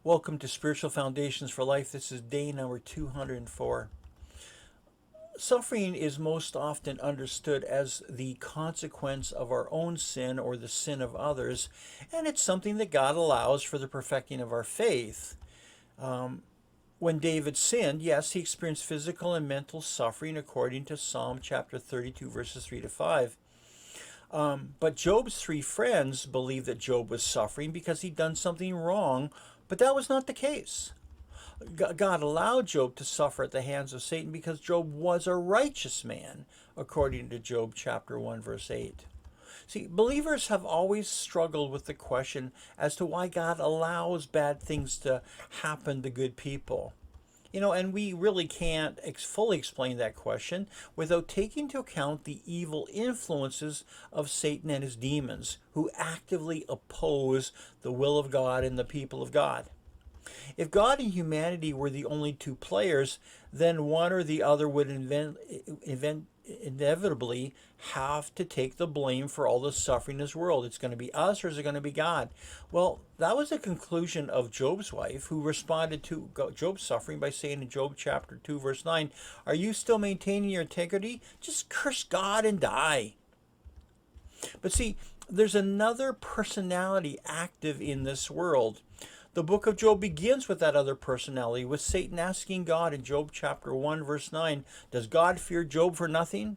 Welcome to Spiritual Foundations for Life. This is day number 204. Suffering is most often understood as the consequence of our own sin or the sin of others, and it's something that God allows for the perfecting of our faith. When David sinned, yes, he experienced physical and mental suffering according to Psalm chapter 32, verses 3 to 5. But Job's three friends believed that Job was suffering because he'd done something wrong, but that was not the case. God allowed Job to suffer at the hands of Satan because Job was a righteous man, according to Job chapter 1, verse 8. See, believers have always struggled with the question as to why God allows bad things to happen to good people. And we really can't fully explain that question without taking into account the evil influences of Satan and his demons, who actively oppose the will of God and the people of God. If God and humanity were the only two players, then one or the other would inevitably have to take the blame for all the suffering in this world. It's going to be us, or is it going to be God? Well, that was the conclusion of Job's wife, who responded to Job's suffering by saying in Job chapter 2, verse 9, "Are you still maintaining your integrity? Just curse God and die." But see, there's another personality active in this world. The book of Job begins with that other personality, with Satan asking God in Job chapter 1, verse 9, "Does God fear Job for nothing?"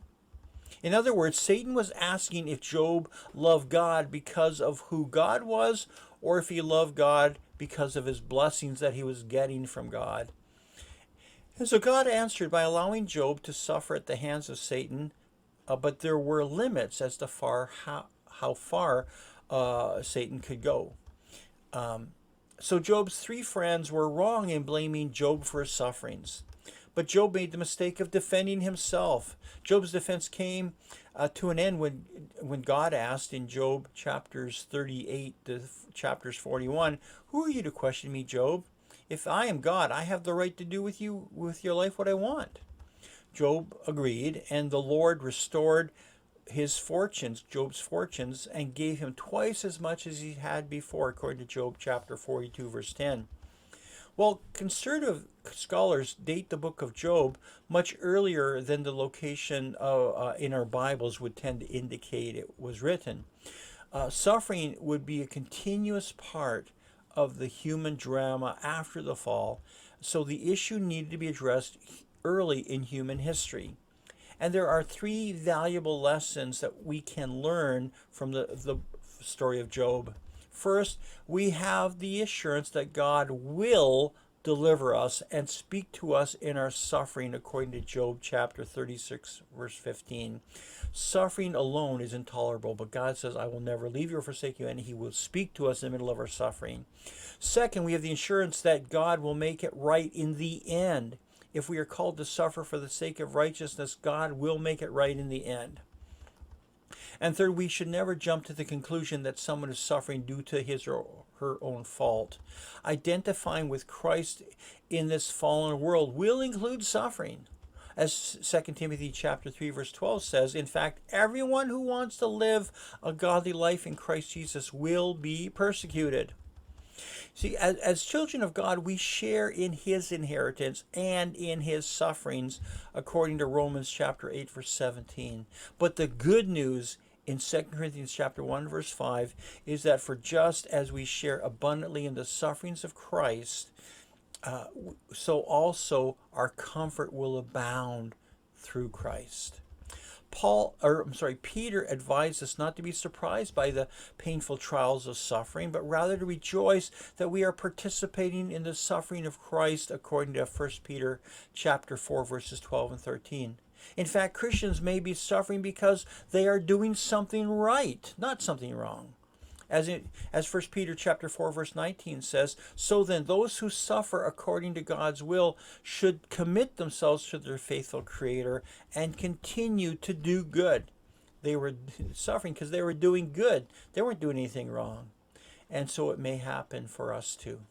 In other words, Satan was asking if Job loved God because of who God was, or if he loved God because of his blessings that he was getting from God. And so God answered by allowing Job to suffer at the hands of Satan, but there were limits as to how far Satan could go. So Job's three friends were wrong in blaming Job for his sufferings. But Job made the mistake of defending himself. Job's defense came to an end when God asked in Job chapters 38 to chapters 41, "Who are you to question me, Job? If I am God, I have the right to do with your life what I want." Job agreed, and the Lord restored Job's fortunes, and gave him twice as much as he had before, according to Job chapter 42, verse 10. Well, conservative scholars date the book of Job much earlier than the location in our Bibles would tend to indicate it was written. Suffering would be a continuous part of the human drama after the fall, so the issue needed to be addressed early in human history. And there are three valuable lessons that we can learn from the story of Job. First, we have the assurance that God will deliver us and speak to us in our suffering, according to Job chapter 36, verse 15. Suffering alone is intolerable, but God says, "I will never leave you or forsake you," and he will speak to us in the middle of our suffering. Second, we have the assurance that God will make it right in the end. If we are called to suffer for the sake of righteousness, God will make it right in the end. And third, we should never jump to the conclusion that someone is suffering due to his or her own fault. Identifying with Christ in this fallen world will include suffering. As 2 Timothy chapter 3, verse 12 says, in fact, everyone who wants to live a godly life in Christ Jesus will be persecuted. See, as children of God, we share in his inheritance and in his sufferings, according to Romans chapter 8, verse 17. But the good news in 2 Corinthians chapter 1, verse 5, is that for just as we share abundantly in the sufferings of Christ, so also our comfort will abound through Christ. Peter advised us not to be surprised by the painful trials of suffering, but rather to rejoice that we are participating in the suffering of Christ, according to 1 Peter chapter 4, verses 12 and 13. In fact, Christians may be suffering because they are doing something right, not something wrong. As 1 Peter chapter 4, verse 19 says, "So then those who suffer according to God's will should commit themselves to their faithful Creator and continue to do good." They were suffering because they were doing good. They weren't doing anything wrong. And so it may happen for us too.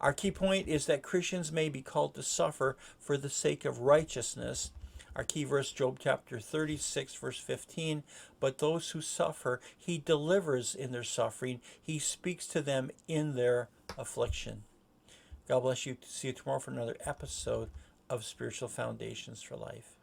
Our key point is that Christians may be called to suffer for the sake of righteousness, Our key verse, Job chapter 36, verse 15. But those who suffer, he delivers in their suffering. He speaks to them in their affliction. God bless you. See you tomorrow for another episode of Spiritual Foundations for Life.